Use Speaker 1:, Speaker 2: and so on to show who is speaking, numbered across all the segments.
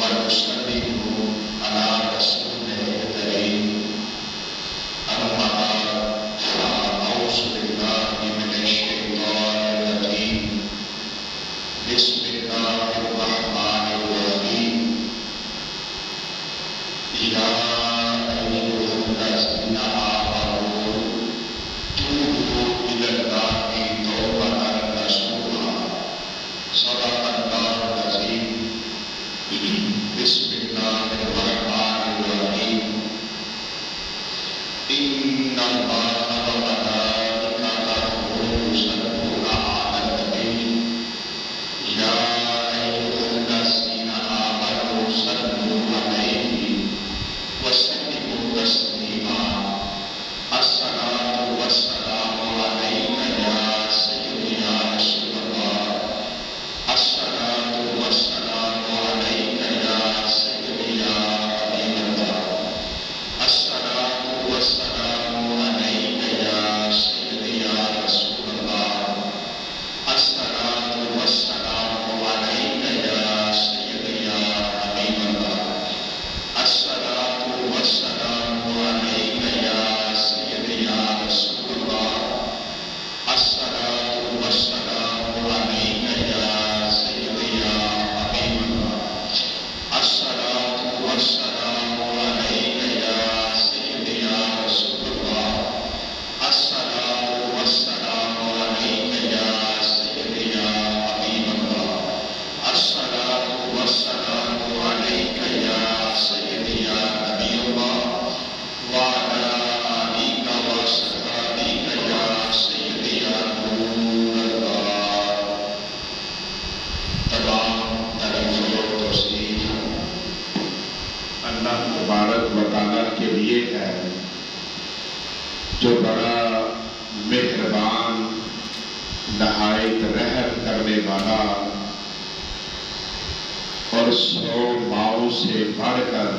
Speaker 1: ونسلم على رسوله الكريم أما بعد فأعوذ بالله من الشيطان الرجيم بسم الله الرحمن الرحيم يا أيها الذين آمنوا توبوا إلى الله توبة نصوحا صدق الله العظيم بسم الله الرحمن الرحيم إن الله وملائكته يصلون على النبي يا أيها الذين آمنوا صلوا عليه وسلموا تسليما الصلاة والسلام عليك يا سيدي يا رسول الله الصلاة والسلام عليك يا سيدي يا حبيب الله الصلاة والسلام عليك يا سيدي يا رسول الله الصلاة والسلام عليك يا سيدي يا حبيب الله الصلاة والسلام عليك يا سيدي يا رسول الله الصلاة والسلام عليك يا سيدي يا حبيب الله الصلاة والسلام عليك يا سيدي يا رسول الله الصلاة والسلام عليك يا سيدي يا حبيب الله الصلاة والسلام عليك يا سيدي يا نبي الله وعلى آلك وصحبك يا سيدي يا نور الله تمام تعریف و توصیف
Speaker 2: اللہ تبارک و تعالیٰ کے لیے ہے جو بڑا مہربان نہایت رحم کرنے والا اور 100 ماؤں سے بڑھ کر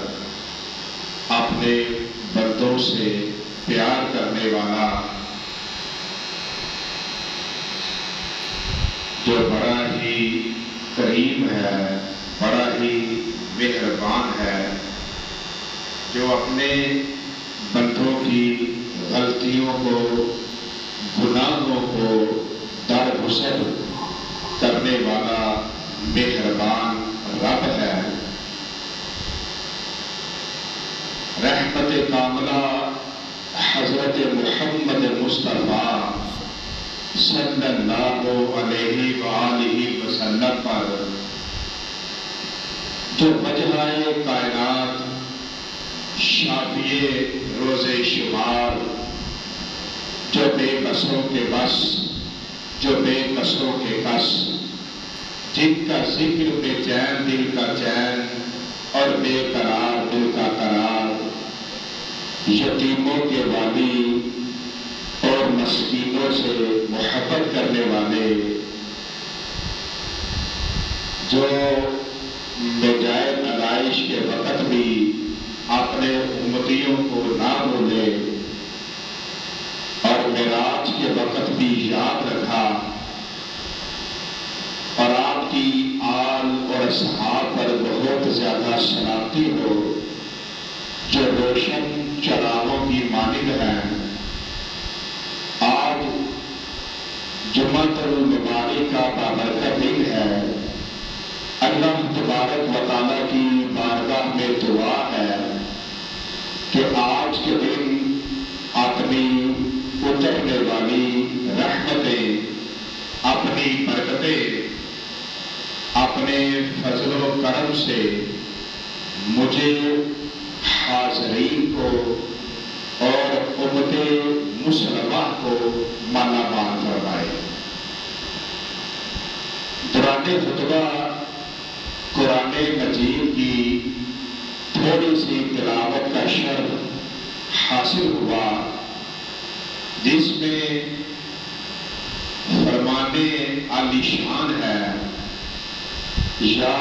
Speaker 2: اپنے بندوں سے پیار کرنے والا جو بڑا ہی کریم ہے بڑا ہی مہربان ہے جو اپنے بندوں کی غلطیوں کو گناہوں کو درگزر کرنے والا مہربان رب ہے رحمت کاملہ حضرت محمد مصطفیٰ صلی اللہ علیہ وآلہ وسلم پر جو وجہ کائنات شافی روز شمار جو بے بسوں کے بس جو بے بسوں کے کس جن کا ذکر بے چین دل کا چین اور بے قرار دل کا قرار یتیموں کے والی اور مسکینوں سے محبت کرنے والے جو بجائے نمائش کے وقت بھی اپنے امتیوں کو نہ بھولے اور معراج کے وقت بھی یاد رکھا اور آپ کی آل اور اصحاب پر بہت زیادہ صلاتی ہو جو روشن چراغوں کی مانند ہیں آج جمعۃ المبارک کا بابرکت دن ہے اللہ تبارک و تعالیٰ کی بارگاہ میں دعا ہے کہ آج کے دن اپنی اترنے والی رحمتیں اپنی برکتیں اپنے فضل و کرم سے مجھے حاضرین کو اور امت مسلمہ کو مالا مال فرمائے۔ دوران خطبہ قرآن مجید کی تھوڑی سی تلاوت کا شرف حاصل ہوا جس میں فرمان عالی شان ہے یا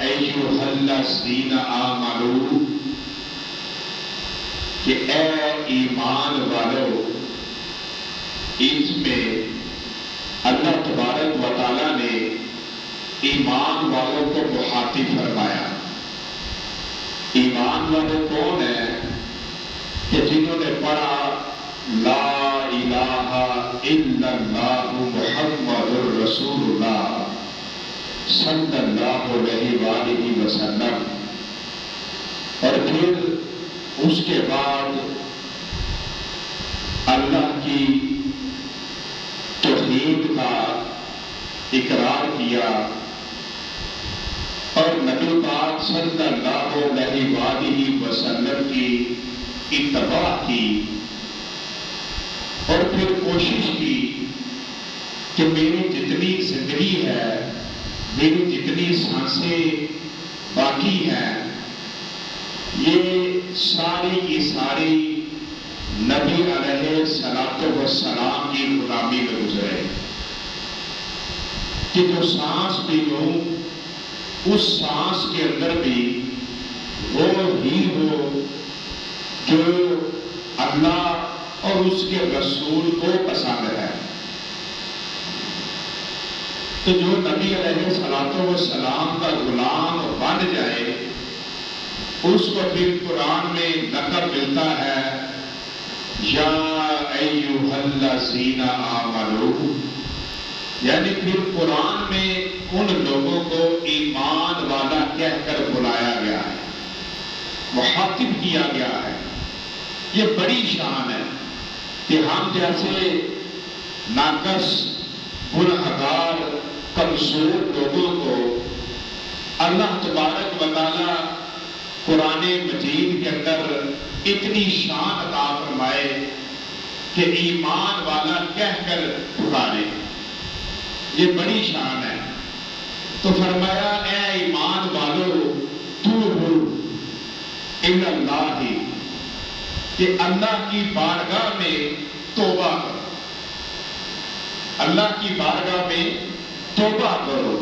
Speaker 2: ایھا الذین آمنوا کہ اے ایمان والو اس میں اللہ تبارک و تعالیٰ نے ایمان والوں کو مخاطب فرمایا ایمان والے کون ہیں؟ کہ جنہوں نے پڑھا لا الہ الا اللہ محمد الرسول اللہ صلی اللہ علیہ وآلہ وسلم، اور پھر اس کے بعد اللہ کی توحید کا اقرار کیا اور نبی پاک صلی اللہ علیہ وآلہ وسلم کی اتباع کی، اور پھر کوشش کی کہ میری جتنی زندگی ہے، میری جتنی سانسیں باقی ہیں، یہ ساری کی ساری نبی علیہ الصلوۃ والسلام کی غلامی میں گزرے، کہ جو سانس بھی لوں اس سانس کے اندر بھی وہ ہی ہو جو اللہ اور اس کے رسول کو پسند ہے۔ تو جو نبی علیہ الصلوۃ والسلام کا غلام بن جائے، اس کو پھر قرآن میں لقب ملتا ہے یا ایھا الذین آمنوا، یعنی پھر قرآن میں ان لوگوں کو ایمان والا کہہ کر بلایا گیا ہے، مخاطب کیا گیا ہے۔ یہ بڑی شان ہے کہ ہم جیسے ناقص، گنہگار، کمزور لوگوں کو اللہ تبارک و تعالی قرآن مجید کے اندر اتنی شان عطا فرمائے کہ ایمان والا کہہ کر پکارے، یہ بڑی شان ہے۔ تو فرمایا اے ایمان والو توبوا الی اللہ، کہ اللہ کی بارگاہ میں توبہ کرو، اللہ کی بارگاہ میں توبہ کرو۔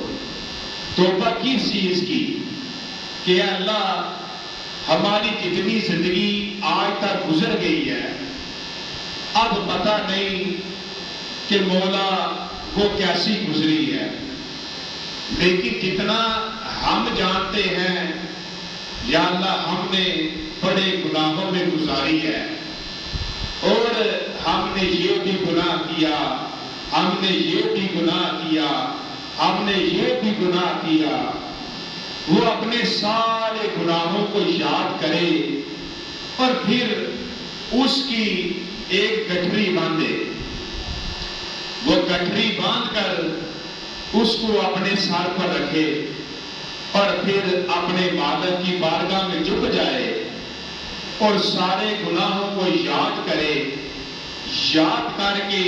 Speaker 2: توبہ کس چیز کی؟ کہ اللہ ہماری جتنی زندگی آج تک گزر گئی ہے، اب پتہ نہیں کہ مولا وہ کیسی گزری ہے، لیکن جتنا ہم جانتے ہیں یا اللہ ہم نے بڑے گناہوں میں گزاری ہے، اور ہم نے یہ بھی گناہ کیا، ہم نے یہ بھی گناہ کیا، ہم نے یہ بھی گناہ کیا۔ وہ اپنے سارے گناہوں کو یاد کرے اور پھر اس کی ایک گٹھری باندھے، وہ گٹھری باندھ کر اس کو اپنے سر پر رکھے اور پھر اپنے مالک کی بارگاہ میں جھک جائے اور سارے گناہوں کو یاد کرے، یاد کر کے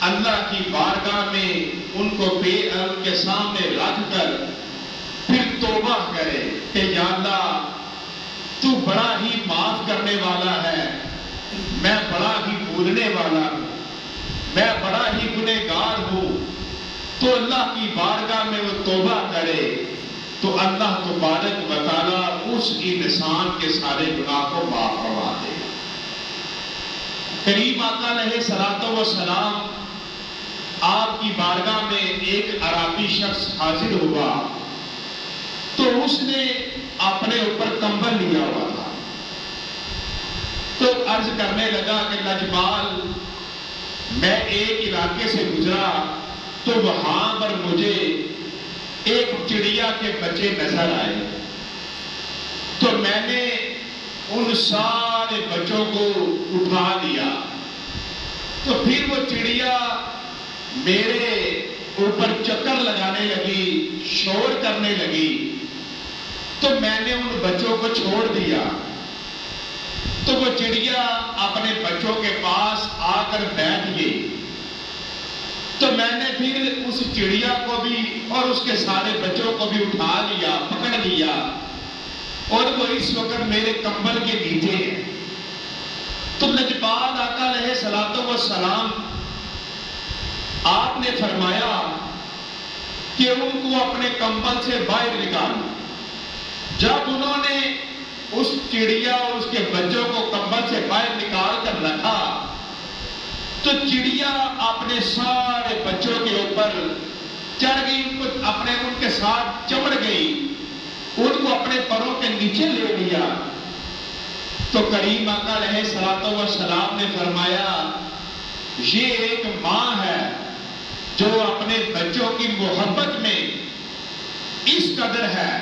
Speaker 2: اللہ کی بارگاہ میں ان کو ان کے سامنے رکھ کر پھر توبہ کرے کہ یا اللہ تو بڑا ہی معاف کرنے والا ہے، میں بڑا ہی بھولنے والا ہوں، میں بڑا ہی گنہگار ہوں۔ تو اللہ کی بارگاہ میں وہ توبہ کرے تو اللہ تبارک و تعالیٰ اس انسان کے سارے گناہ کو معاف فرما دے گا۔ کریم آقا علیہ الصلوۃ والسلام آپ کی بارگاہ میں ایک عربی شخص حاضر ہوا تو اس نے اپنے اوپر کمبل لیا ہوا تھا، تو عرض کرنے لگا کہ لجپال، میں ایک علاقے سے گزرا تو وہاں پر مجھے ایک چڑیا کے بچے نظر آئے، تو میں نے ان سارے بچوں کو اٹھا لیا، تو پھر وہ چڑیا میرے اوپر چکر لگانے لگی، شور کرنے لگی، تو میں نے ان بچوں کو چھوڑ دیا۔ تو وہ چڑیا اپنے بچوں کے پاس آ کر بیٹھ گئی، تو میں نے پھر اس چڑیا کو بھی اور اس کے سارے بچوں کو بھی اٹھا لیا، پکڑ لیا، اور وہ اس وقت میرے کمبل کے نیچے ہے۔ تو لجپال آقا علیہ الصلوۃ والسلام آپ نے فرمایا کہ ان کو اپنے کمبل سے باہر نکالو۔ جب انہوں نے اس چڑیا اور اس کے بچوں کو کمبل سے باہر نکال کر رکھا تو چڑیا اپنے سارے بچوں کے اوپر چڑھ گئی، ان کے ساتھ چمڑ گئی ان کو اپنے پروں کے نیچے لے لیا تو کریم آقا علیہ الصلوۃ والسلام نے فرمایا یہ ایک ماں ہے جو اپنے بچوں کی محبت میں اس قدر ہے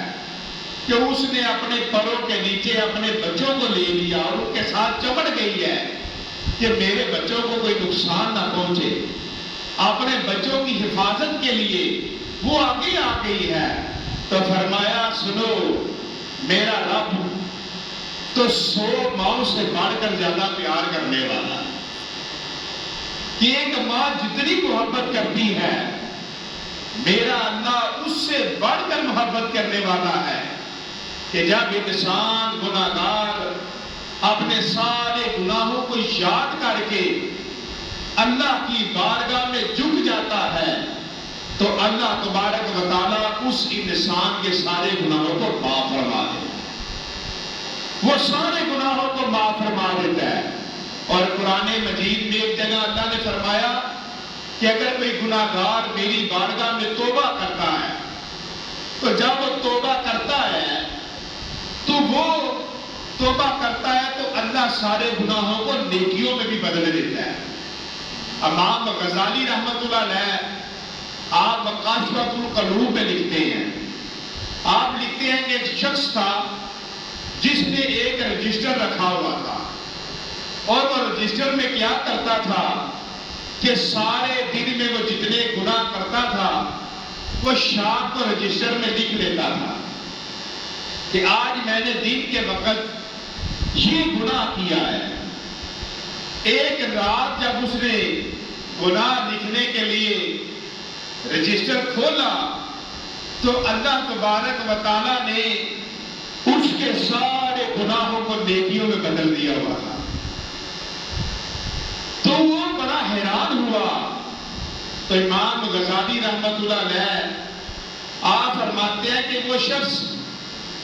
Speaker 2: کہ اس نے اپنے پروں کے نیچے اپنے بچوں کو لے لیا اور ان کے ساتھ چمٹ گئی ہے کہ میرے بچوں کو کوئی نقصان نہ پہنچے. اپنے بچوں کی حفاظت کے لیے وہ آگے آ گئی ہے. تو فرمایا سنو میرا رب تو 100 ماؤں سے بڑھ کر زیادہ پیار کرنے والا ہے کہ ایک ماں جتنی محبت کرتی ہے میرا اللہ اس سے بڑھ کر محبت کرنے والا ہے کہ جب انسان گناہگار اپنے سارے گناہوں کو یاد کر کے اللہ کی بارگاہ میں جھک جاتا ہے تو اللہ تبارک و تعالیٰ اس انسان کے سارے گناہوں کو معاف فرما دیتا ہے. وہ سارے گناہوں کو معاف فرما دیتا ہے. اور قرآن مجید میں ایک جگہ اللہ نے فرمایا کہ اگر کوئی گناہگار میری بارگاہ میں توبہ کرتا ہے تو جب وہ توبہ کرتا ہے تو اللہ سارے گناہوں کو نیکیوں میں بھی بدل دیتا ہے. امام غزالی رحمت اللہ علیہ آپ مقاشفۃ القلوب میں لکھتے ہیں، آپ لکھتے ہیں کہ ایک شخص تھا جس نے ایک رجسٹر رکھا ہوا تھا اور وہ رجسٹر میں کیا کرتا تھا کہ سارے دن میں وہ جتنے گناہ کرتا تھا وہ شام کو رجسٹر میں لکھ لیتا تھا کہ آج میں نے دن کے وقت یہ گناہ کیا ہے. ایک رات جب اس نے گناہ لکھنے کے لیے رجسٹر کھولا تو اللہ تبارک و تعالیٰ نے اس کے سارے گناہوں کو نیکیوں میں بدل دیا ہوا تھا. تو وہ بڑا حیران ہوا. تو امام غزالی رحمت اللہ علیہ آپ فرماتے ہیں کہ وہ شخص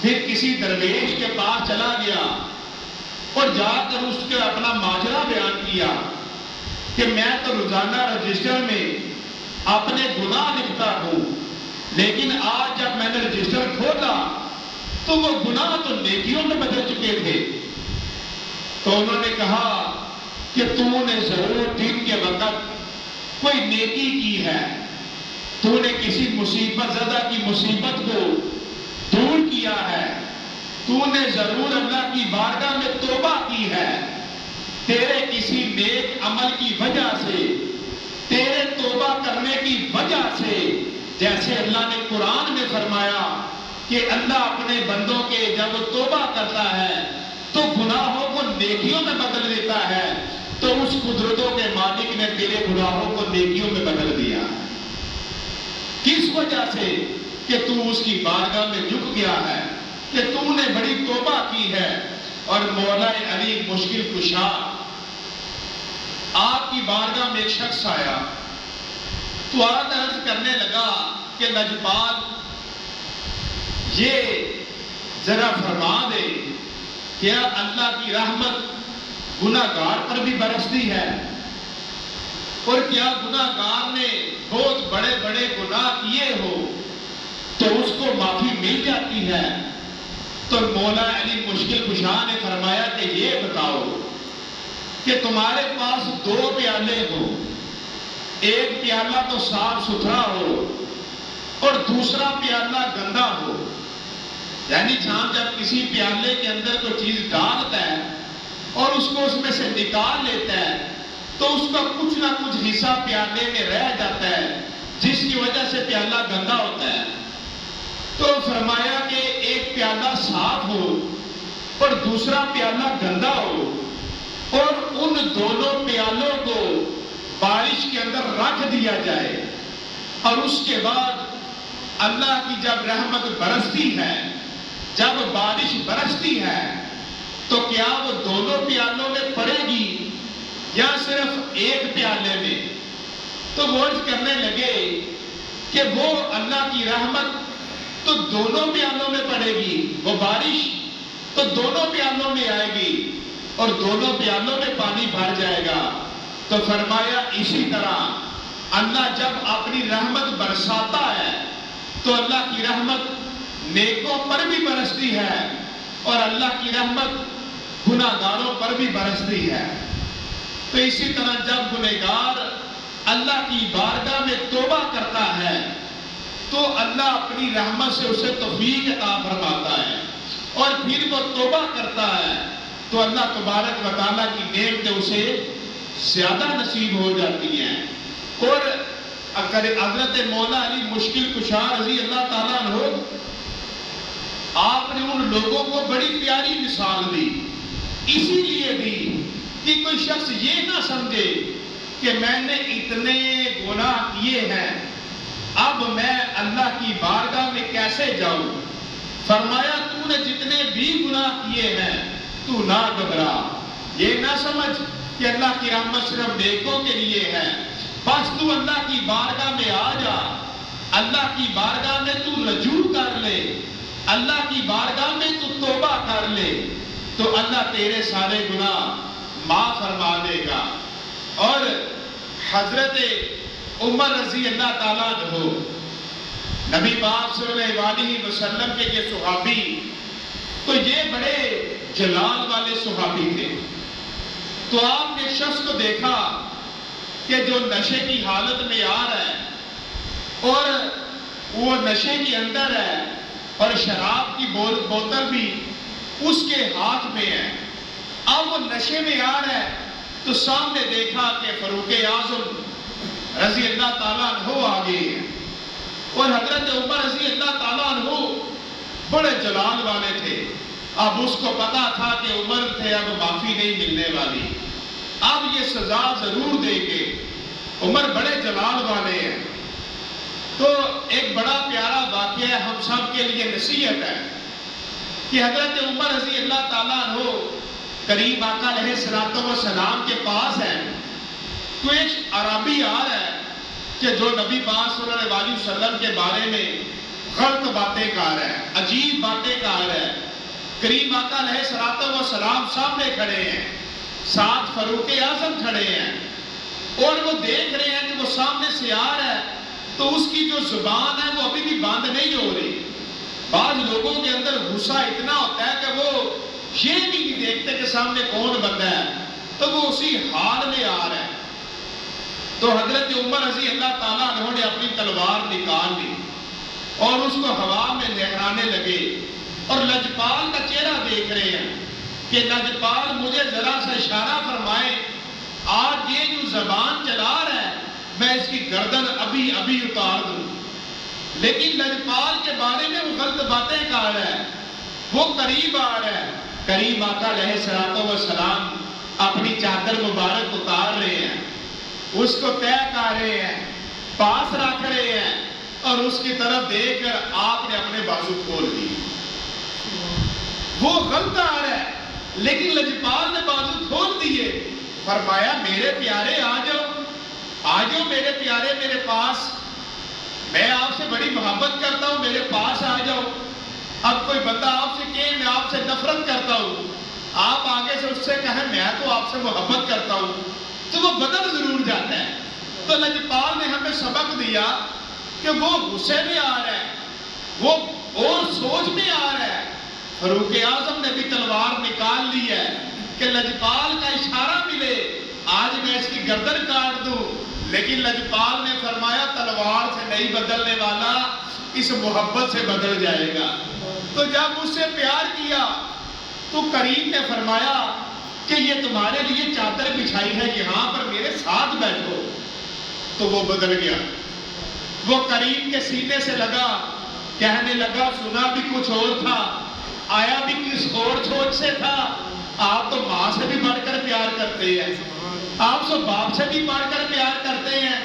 Speaker 2: پھر کسی درویش کے پاس چلا گیا اور جا کر اس کے اپنا ماجرا بیان کیا کہ میں تو روزانہ رجسٹر میں اپنے گناہ لکھتا ہوں لیکن آج جب میں نے رجسٹر کھولا تو وہ گناہ تو نیکیوں میں بدل چکے تھے. تو انہوں نے کہا کہ تو نے ضرور دن کے وقت کوئی نیکی کی ہے، تو نے کسی مصیبت زدہ کی مصیبت کو دور کیا ہے، تو نے ضرور اللہ کی بارگاہ میں توبہ کی ہے. تیرے کسی نیک عمل کی وجہ سے، تیرے توبہ کرنے کی وجہ سے، جیسے اللہ نے قرآن میں فرمایا کہ اللہ اپنے بندوں کے جب توبہ کرتا ہے تو گناہوں کو نیکیوں میں بدل دیتا ہے، تو اس قدرتوں کے مالک نے تیرے گناہوں کو نیکیوں میں بدل دیا. کس وجہ سے؟ کہ تو اس کی بارگاہ میں جھک گیا ہے، کہ تو نے بڑی توبہ کی ہے. اور مولا علی مشکل کشا آپ کی بارگاہ میں ایک شخص آیا تو عرض کرنے لگا کہ لجپال یہ ذرا فرما دے کیا اللہ کی رحمت گناہگار پر بھی برستی ہے اور کیا گناہگار نے بہت بڑے بڑے گناہ کیے ہو تو اس کو معافی مل جاتی ہے؟ تو مولا علی مشکل کشا نے فرمایا کہ یہ بتاؤ کہ تمہارے پاس 2 پیالے ہو، ایک پیالہ تو صاف ستھرا ہو اور دوسرا پیالہ گندا ہو، یعنی جب کسی پیالے کے اندر کوئی چیز ڈالتا ہے اور اس کو اس میں سے نکال لیتا ہے تو اس کا کچھ نہ کچھ حصہ پیالے میں رہ جاتا ہے جس کی وجہ سے پیالہ گندا ہوتا ہے. تو فرمایا کہ ایک پیالہ صاف ہو اور دوسرا پیالہ گندا ہو اور ان دونوں پیالوں کو بارش کے اندر رکھ دیا جائے اور اس کے بعد اللہ کی جب رحمت برستی ہے، جب بارش برستی ہے تو کیا وہ دونوں پیالوں میں پڑے گی یا صرف ایک پیالے میں؟ تو وہ عرض کرنے لگے کہ وہ اللہ کی رحمت تو دونوں پیالوں میں پڑے گی، وہ بارش تو دونوں پیالوں میں آئے گی اور دونوں پیالوں میں پانی بھر جائے گا. تو فرمایا اسی طرح اللہ جب اپنی رحمت برساتا ہے تو اللہ کی رحمت نیکوں پر بھی برستی ہے اور اللہ کی رحمت گناہگاروں پر بھی برستی ہے۔ تو اسی طرح جب گنہگار اللہ کی بارگاہ میں توبہ کرتا ہے تو اللہ اپنی رحمت سے اسے توفیق عطا فرماتا ہے، اور پھر وہ توبہ کرتا ہے تو اللہ تبارک و تعالیٰ کی نعمتیں اسے زیادہ نصیب ہو جاتی ہیں۔ اور اگر حضرت مولا علی مشکل کشا رضی اللہ تعالیٰ عنہ، آپ نے ان لوگوں کو بڑی پیاری مثال دی، اسی لیے دی کہ کوئی شخص یہ نہ سمجھے کہ میں نے اتنے گناہ کیے ہیں، اب میں اللہ کی بارگاہ میں کیسے جاؤں؟ فرمایا تو نے جتنے بھی گناہ کیے ہیں تو نہ گھبرا، یہ نہ سمجھ کہ اللہ کی رحمت صرف نیکوں کے لیے ہے، بس تو اللہ کی بارگاہ میں آ جا، اللہ کی بارگاہ میں تو رجوع کر لے، اللہ کی بارگاہ میں تو توبہ کر لے تو اللہ تیرے سارے گناہ معاف فرما دے گا۔ اور حضرت عمر رضی اللہ تعالیٰ عنہ، نبی پاک صلی اللہ علیہ وسلم کے یہ صحابی، تو یہ بڑے جلال والے صحابی تھے۔ تو آپ نے شخص کو دیکھا کہ جو نشے کی حالت میں آ رہا ہے اور وہ نشے کے اندر ہے اور شراب کی بوتل بھی اس کے ہاتھ میں ہے، اب وہ نشے میں آ رہا ہے تو سامنے دیکھا کہ فاروق اعظم رضی اللہ تعالیٰ عنہ آگے ہیں، اور حضرت عمر رضی اللہ تعالیٰ عنہ بڑے جلال والے تھے۔ اب اس کو پتا تھا کہ عمر تھے، اب معافی نہیں ملنے والی، اب یہ سزا ضرور دیں گے، عمر بڑے جلال والے ہیں۔ تو ایک بڑا پیارا واقعہ ہم سب کے لیے نصیحت ہے کہ حضرت عمر رضی اللہ تعالیٰ عنہ قریب آقا علیہ السلام کے پاس ہے، تو ایک عربی آ رہا ہے کہ جو نبی پاک صلی اللہ علیہ وسلم کے بارے میں غلط باتیں کہہ رہا ہے، عجیب باتیں کہہ رہا ہے۔ قریب آقا علیہ السلام سامنے کھڑے ہیں، ساتھ فاروق اعظم کھڑے ہیں، اور وہ دیکھ رہے ہیں کہ وہ سامنے سے آ رہا ہے تو اس کی جو زبان ہے وہ ابھی بھی بند نہیں ہو رہی۔ بعض لوگوں کے اندر غصہ اتنا ہوتا ہے کہ وہ یہ بھی نہیں دیکھتے کہ سامنے کون بندہ ہے، تو وہ اسی حال میں آ رہا ہے۔ تو حضرت عمر رضی اللہ تعالیٰ عنہ نے اپنی تلوار نکال لی اور اس کو ہوا میں لہرانے لگے، اور لجپال کا چہرہ دیکھ رہے ہیں کہ لجپال مجھے ذرا سا اشارہ فرمائے، آج یہ جو زبان چلا رہا ہے میں اس کی گردن ابھی ابھی اتار دوں۔ لیکن لجپال کے بارے میں وہ غلط باتیں کہہ رہا ہے، وہ قریب آ رہا ہے، قریب آقا علیہ السلام اپنی چادر مبارک اتار رہے ہیں، اس کو طے کر رہے ہیں، پاس رکھ رہے ہیں، اور اس کی طرف دیکھ کر آپ نے اپنے بازو کھول دی۔ وہ غلط آ رہا ہے لیکن لجپال نے بازو کھول دیے، فرمایا میرے پیارے آ جاؤ میرے پیارے میرے پاس، میں آپ سے بڑی محبت کرتا ہوں، میرے پاس آ جاؤ۔ اب کوئی بندہ آپ سے کہے میں آپ سے نفرت کرتا ہوں، آپ آگے سے اس سے کہیں میں تو آپ سے محبت کرتا ہوں، تو وہ بدل ضرور جاتا ہے۔ تو لجپال نے ہمیں سبق دیا کہ وہ غصے میں آ رہا ہے، وہ اور سوچ میں آ رہا ہے۔ فاروق اعظم نے بھی تلوار نکال لی ہے کہ لجپال کا اشارہ ملے آج میں اس کی گردن کاٹ دوں، لیکن لجپال نے فرمایا تلوار سے نہیں بدلنے والا، اس محبت سے بدل جائے گا۔ تو جب اس سے پیار کیا تو کریم نے فرمایا کہ یہ تمہارے لیے چادر بچھائی ہے، یہاں پر میرے ساتھ بیٹھو، تو وہ بدل گیا۔ وہ کریم کے سینے سے لگا، کہنے لگا سنا بھی کچھ اور تھا، آیا بھی کس اور سوچ سے تھا، آپ تو ماں سے بھی بڑھ کر پیار کرتے ہیں، آپ تو باپ سے بھی بڑھ کر پیار کرتے ہیں،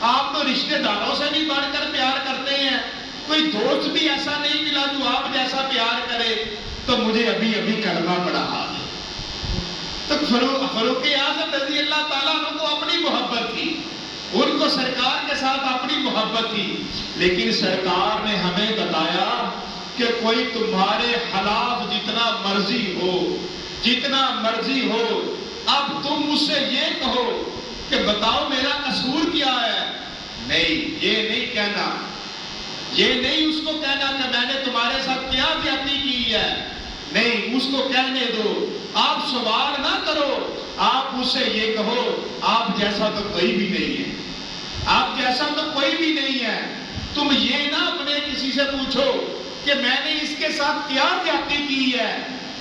Speaker 2: آپ تو رشتہ داروں سے بھی بڑھ کر پیار کرتے ہیں، کوئی دوست بھی ایسا نہیں ملا جو آپ جیسا پیار کرے، تو مجھے ابھی ابھی کلمہ پڑھا ہے۔ تو فاروق اعظم رضی اللہ تعالیٰ عنہ کو اپنی محبت تھی، ان کو سرکار کے ساتھ اپنی محبت تھی، لیکن سرکار نے ہمیں بتایا کہ کوئی تمہارے خلاف جتنا مرضی ہو، اب تم مجھ سے یہ کہو کہ بتاؤ میرا قصور کیا ہے، نہیں، یہ نہیں کہنا، یہ نہیں اس کو کہنا کہ میں نے تمہارے ساتھ کی ہے. نہیں، اس کو کہنے دو، آپ سوال نہ کرو، آپ اس سے یہ کہو آپ جیسا تو کوئی بھی نہیں ہے، آپ جیسا تو کوئی بھی نہیں ہے. تم یہ نہ اپنے کسی سے پوچھو کہ میں نے اس کے ساتھ کیا زیادتی کی ہے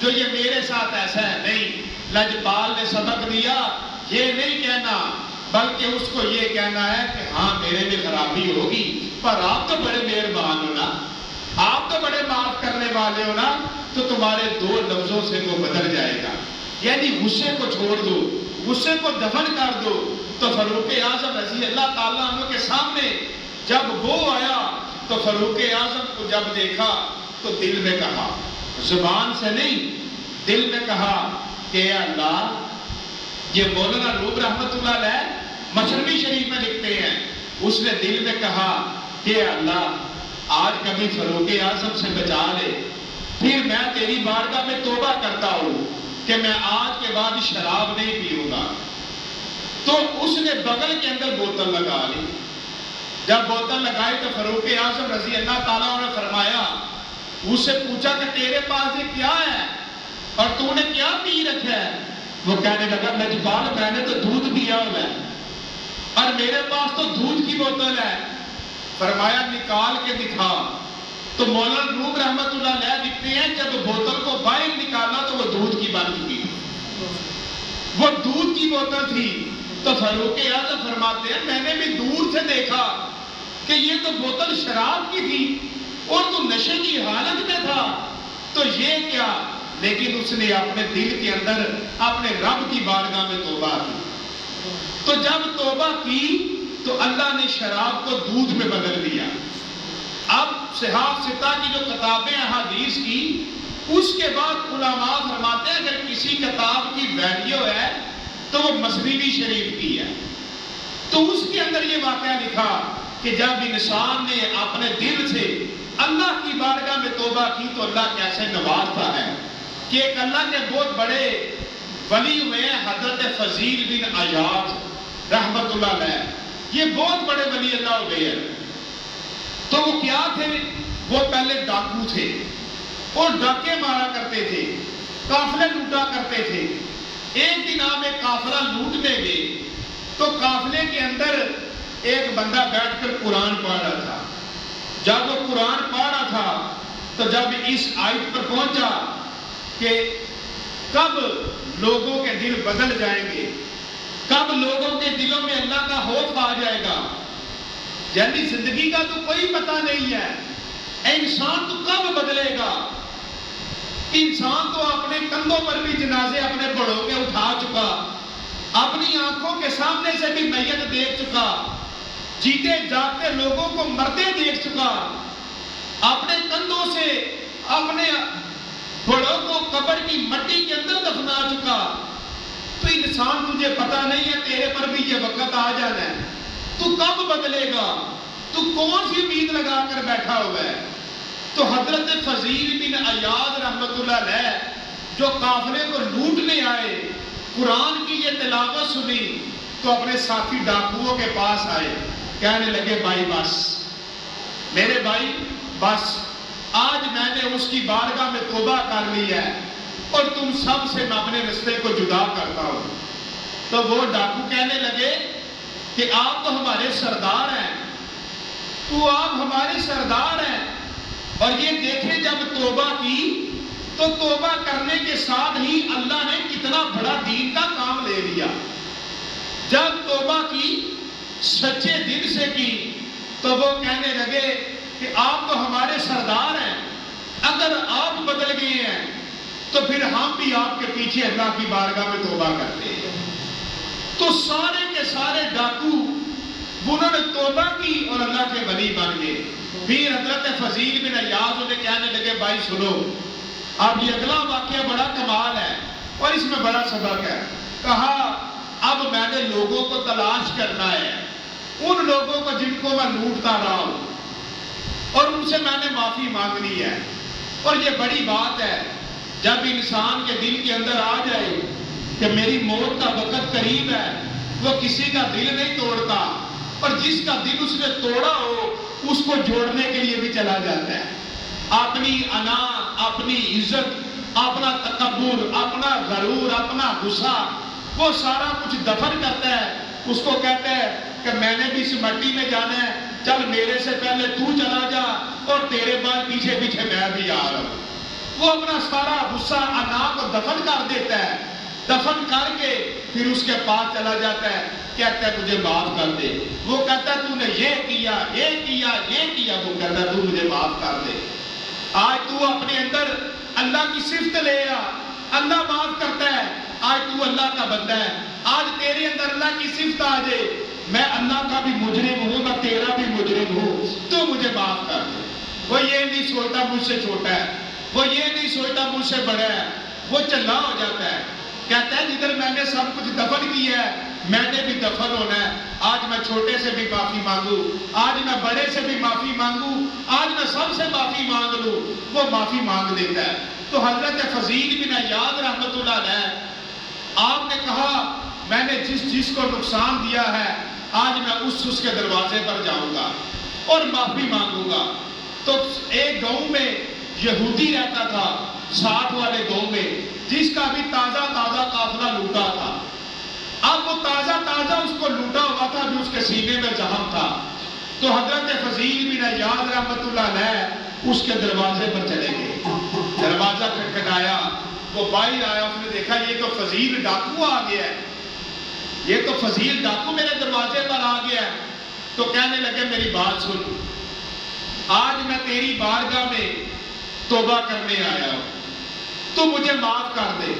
Speaker 2: جو یہ میرے ساتھ ایسا ہے. نہیں، لجپال نے سبق دیا، یہ نہیں کہنا، بلکہ اس کو یہ کہنا ہے کہ ہاں میرے میں خرابی ہوگی، پر آپ تو بڑے مہربان ہو نا، آپ تو بڑے معاف کرنے والے ہو نا، تو تمہارے 2 لفظوں سے وہ بدل جائے گا. یعنی غصے کو چھوڑ دو، غصے کو دفن کر دو. تو فاروق اعظم رضی اللہ تعالیٰ عنہ کے سامنے جب وہ آیا تو فاروق اعظم کو جب دیکھا تو دل میں کہا، زبان سے نہیں، دل میں کہا کہ اے اللہ، یہ مولانا روم رحمت اللہ علیہ مشربی شریف میں لکھتے ہیں، اس نے دل میں کہا کہ اے اللہ، آج کبھی فاروق اعظم سے بچا لے، پھر میں تیری بارگاہ میں توبہ کرتا ہوں کہ میں آج کے بعد شراب نہیں پیوں گا. تو اس نے بغل کے اندر بوتل لگا لی. جب بوتل لگائی تو فاروق اعظم رضی اللہ تعالیٰ نے فرمایا، اس سے پوچھا کہ تیرے پاس یہ کیا ہے اور تو نے کیا پی رکھا ہے؟ وہ کہنے لگا، لجپال، میں نے تو دودھ پیا ہوا ہے اور میرے پاس تو دودھ کی بوتل ہے. فرمایا نکال کے دکھا. تو مولانا روم رحمت اللہ علیہ لکھتے ہیں جب بوتل کو باہر نکالا تو وہ دودھ کی بن چکی، وہ دودھ کی بوتل تھی. تو فاروق اعظم فرماتے ہیں میں نے بھی دور سے دیکھا کہ یہ تو بوتل شراب کی تھی اور تو نشے کی حالت میں تھا، تو یہ کیا؟ لیکن اس نے اپنے دل کے اندر اپنے رب کی بارگاہ میں توبہ کی. تو جب توبہ کی تو اللہ نے شراب کو دودھ میں بدل دیا. اب صحاح ستہ کی جو کتابیں احادیث کی، اس کے بعد علماء فرماتے ہیں اگر کسی کتاب کی ویلیو ہے تو وہ مسنوی شریف کی ہے. تو اس کے اندر یہ واقعہ لکھا کہ جب انسان نے اپنے دل سے اللہ کی بارگاہ میں توبہ کی تو اللہ کیسے نوازتا ہے. کہ ایک اللہ کے بہت بڑے ولی ہوئے ہیں حضرت فضیل بن عیاض رحمت اللہ علیہ، یہ بہت بڑے ولی اللہ ہو گئے ہیں. تو وہ کیا تھے؟ وہ پہلے ڈاکو تھے اور ڈاکے مارا کرتے تھے، قافلے لوٹا کرتے تھے. ایک دن آپ ایک قافلہ لوٹنے گئے تو قافلے کے اندر ایک بندہ بیٹھ کر قرآن پڑھ رہا تھا. جب وہ قرآن پڑھ رہا تھا تو جب اس آیت پر پہنچا کہ کب لوگوں کے دل بدل جائیں گے، کب لوگوں کے دلوں میں اللہ کا خوف آ جائے گا، یعنی زندگی کا تو کوئی پتہ نہیں ہے، انسان تو کب بدلے گا. انسان تو اپنے کندھوں پر بھی جنازے اپنے بڑوں کے اٹھا چکا، اپنی آنکھوں کے سامنے سے بھی میت دیکھ چکا، جیتے جاگتے لوگوں کو مرتے دیکھ چکا، اپنے کندھوں سے اپنے بڑوں کو قبر کی مٹی کے اندر دفنا چکا. تو انسان تجھے پتہ نہیں ہے تیرے پر بھی یہ وقت آ جانا ہے، تو کب بدلے گا، تو کون سی امید لگا کر بیٹھا ہوا ہے. تو حضرت فضیل بن عیاض رحمت اللہ علیہ جو قافلے کو لوٹنے آئے، قرآن کی یہ تلاوت سنی تو اپنے ساتھی ڈاکوؤں کے پاس آئے، کہنے لگے بھائی بس، میرے بھائی بس، آج میں نے اس کی بارگاہ میں توبہ کر لی ہے اور تم سب سے میں اپنے رشتے کو جدا کرتا ہوں. تو وہ ڈاکو کہنے لگے کہ آپ تو ہمارے سردار ہیں، تو آپ ہمارے سردار ہیں، اور یہ دیکھیں جب توبہ کی تو توبہ کرنے کے ساتھ ہی اللہ نے کتنا بڑا دین کا کام لے لیا. جب توبہ کی سچے دل سے کی تو وہ کہنے لگے کہ آپ تو ہمارے سردار ہیں، اگر آپ بدل گئے ہیں تو پھر ہم بھی آپ کے پیچھے اللہ کی بارگاہ میں توبہ کرتے ہیں. تو سارے کے سارے ڈاکو انہوں نے توبہ کی اور اللہ کے ولی بن گئے. پھر حضرت فضیل بن عیاض انہیں کہنے لگے بھائی سنو، اب یہ اگلا واقعہ بڑا کمال ہے اور اس میں بڑا سبق ہے. کہا اب میں نے لوگوں کو تلاش کرنا ہے، ان لوگوں کو جن کو میں لوٹتا رہا ہوں، اور ان سے میں نے معافی مانگنی ہے. اور یہ بڑی بات ہے جب انسان کے دل کے اندر آ جائے کہ میری موت کا وقت قریب ہے، وہ کسی کا دل نہیں توڑتا، اور جس کا دل اس نے توڑا ہو اس کو جوڑنے کے لیے بھی چلا جاتا ہے. اپنی انا، اپنی عزت، اپنا تکبر، اپنا غرور، اپنا غصہ، وہ سارا کچھ دفن کرتا ہے. اس کو کہتا ہے کہ میں نے بھی اس مٹی میں جانا ہے، چل میرے سے پہلے تو چلا جا اور تیرے بعد پیچھے پیچھے میں بھی آ رہا ہوں. وہ اپنا سارا غصہ، انا کو دفن کر دیتا ہے. دفن کر کے پھر اس کے پاس چلا جاتا ہے، کہتا ہے مجھے معاف کر دے. وہ کہتا ہے تو نے یہ کیا، یہ کیا، یہ کیا. وہ کہتا ہے تو مجھے معاف کر دے. آج تو اپنے اندر اللہ کی صفت لے آ، اللہ معاف کرتا ہے. آج تو اللہ کا بندہ ہے، آج تیرے اندر اللہ کی صفت آ جائے، میں اللہ کا بھی مجرم ہوں، میں تیرا بھی مجرم ہوں، تو مجھے معاف کر دے. وہ یہ نہیں سوچتا مجھ سے چھوٹا ہے، وہ یہ نہیں سوچتا مجھ سے بڑا ہے، وہ چلا ہو جاتا ہے. کہتا ہے جدھر میں نے سب کچھ دفن کیا ہے میں نے بھی دفن ہونا ہے. آج میں چھوٹے سے بھی معافی مانگوں، آج میں بڑے سے بھی معافی مانگوں، آج میں سب سے معافی مانگ لوں. وہ معافی مانگ لیتا ہے. تو حضرت فضیل بن عیاض رحمۃ اللہ علیہ، آپ نے کہا میں نے جس کو نقصان دیا ہے آج میں اس کے دروازے پر جاؤں گا اور معافی مانگوں گا. تو ایک گاؤں میں یہودی رہتا تھا، ساتھ والے گاؤں میں، جس کا بھی تازہ قافلہ لوٹا تھا. اب وہ تازہ اس کو لوٹا ہوا تھا، جو اس کے سینے میں زخم تھا. تو حضرت فضیل بن عیاض رحمۃ اللہ علیہ اس کے دروازے پر چلے گئے. دروازہ کھٹکھٹایا، وہ باہر آیا، اس نے دیکھا یہ تو فضیل ڈاکو آ گیا ہے، یہ تو فضیل ڈاکو میرے دروازے پر آ گیا ہے. تو کہنے لگے میری بات سن، آج میں تیری بارگاہ میں توبہ کرنے آیا ہوں، تو مجھے معاف کر دے.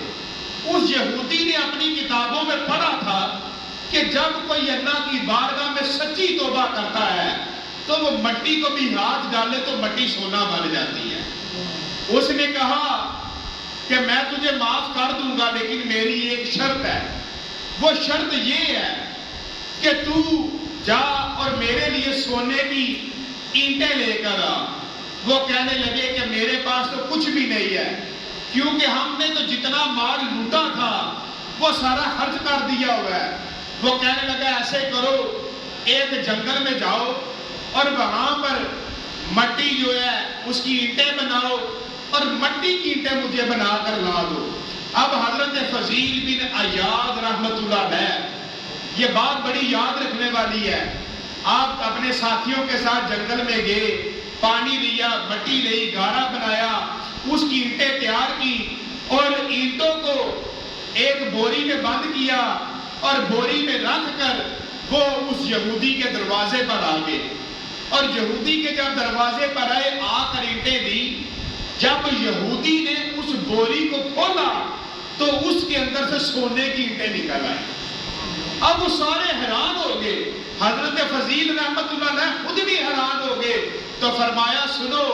Speaker 2: اس یہودی نے اپنی کتابوں میں پڑھا تھا کہ جب کوئی اللہ کی بارگاہ میں سچی توبہ کرتا ہے تو وہ مٹی کو بھی ہاتھ ڈالے تو مٹی سونا بن جاتی ہے. اس نے کہا کہ میں تجھے معاف کر دوں گا لیکن میری ایک شرط ہے. وہ شرط یہ ہے کہ تو جا اور میرے لیے سونے کی اینٹیں لے کر آ. وہ کہنے لگے کہ میرے پاس تو کچھ بھی نہیں ہے، کیونکہ ہم نے تو جتنا مال لوٹا تھا وہ سارا خرچ کر دیا ہوا ہے. وہ کہنے لگا ایسے کرو، ایک جنگل میں جاؤ اور وہاں پر مٹی جو ہے اس کی اینٹیں بناؤ اور مٹی کی اینٹیں مجھے بنا کر لا دو. اب حضرت فضیل بن عیاض رحمۃ اللہ علیہ، یہ بات بڑی یاد رکھنے والی ہے. آپ اپنے ساتھیوں کے ساتھ جنگل میں گئے، پانی لیا، مٹی لی، گارا بنایا، اس کی اینٹیں تیار کی اور اینٹوں کو ایک بوری میں بند کیا اور بوری میں رکھ کر وہ اس یہودی کے دروازے پر آ گئے. اور یہودی کے جب دروازے پر آئے، آ کر اینٹیں دی. جب یہودی نے اس بوری کو کھولا تو اس کے اندر سے سونے کی اینٹیں نکل آئی. اب وہ سارے حیران ہو گئے. حضرت فضیل رحمت اللہ علیہ خود بھی حیران ہو گئے. تو فرمایا سنو،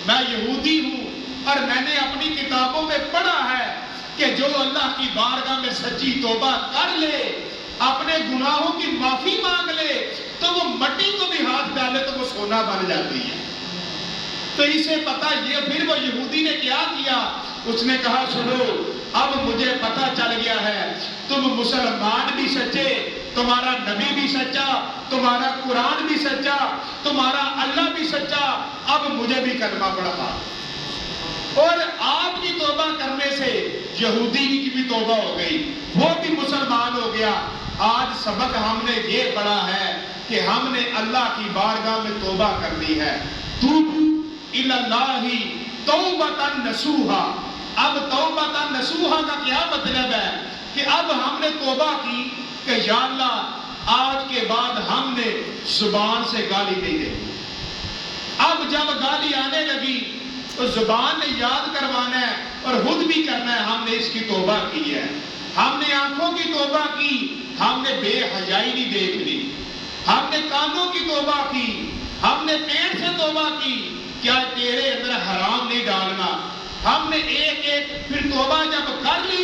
Speaker 2: میں یہودی ہوں اور میں نے اپنی کتابوں میں پڑھا ہے کہ جو اللہ کی بارگاہ میں سچی توبہ کر لے، اپنے گناہوں کی معافی مانگ لے، تو وہ مٹی کو بھی ہاتھ ڈالے تو وہ سونا بن جاتی ہے. تو اسے پتا، یہ پھر وہ یہودی نے کیا کیا، اس نے کہا سنو اب مجھے پتا چل گیا ہے تم مسلمان بھی سچے، تمہارا نبی بھی سچا، تمہارا قرآن بھی سچا، تمہارا اللہ بھی سچا، اب مجھے بھی کلمہ پڑھا. اور آپ کی توبہ کرنے سے یہودی کی بھی توبہ ہو گئی، وہ بھی مسلمان ہو گیا. آج سبق ہم نے یہ پڑھا ہے کہ ہم نے اللہ کی بارگاہ میں توبہ کرنی ہے. توبوا الی اللہ توبۃ نصوحا. اب توبۃ نصوحا کا کیا مطلب ہے کہ اب ہم نے توبہ کی کہ یا اللہ آج کے بعد ہم نے زبان سے گالی نہیں دے. اب جب گالی آنے لگی تو زبان نے یاد کروانا ہے اور خود بھی کرنا ہے ہم نے اس کی توبہ کی ہے. ہم نے آنکھوں کی توبہ کی، ہم نے بے حیائی نہیں دیکھ لی. ہم نے کانوں کی توبہ کی، ہم نے پیٹ سے توبہ کی، کیا تیرے اندر حرام نہیں ڈالنا. ہم نے ایک ایک پھر توبہ جب کر لی،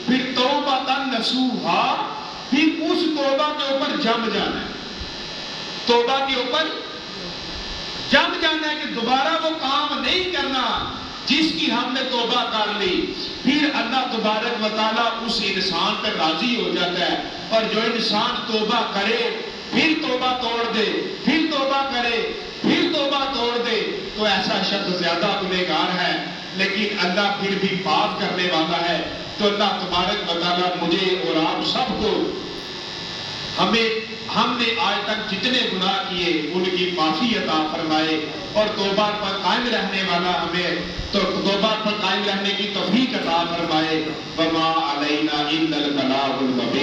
Speaker 2: پھر توبۃ نصوحا، پھر اس توبہ کے اوپر جم جانا ہے. توبہ کے اوپر جم جانا ہے کہ دوبارہ وہ کام نہیں کرنا جس کی ہم نے توبہ کر لی. پھر اللہ تبارک و تعالیٰ اس انسان پر راضی ہو جاتا ہے. اور جو انسان توبہ کرے پھر توبہ توڑ دے، پھر توبہ کرے، پھر توبہ توڑ دے، تو ایسا شخص زیادہ گنہگار ہے، لیکن اللہ پھر بھی معاف کرنے والا ہے۔ تو اللہ تبارک و تعالیٰ مجھے اور آپ سب کو، ہم نے آج تک جتنے گناہ کیے ان کی معافی عطا فرمائے، اور توبہ پر قائم رہنے والا ہمیں تو توبہ پر قائم رہنے کی توفیق عطا فرمائے۔ وما علینا الا البلاغ المبین۔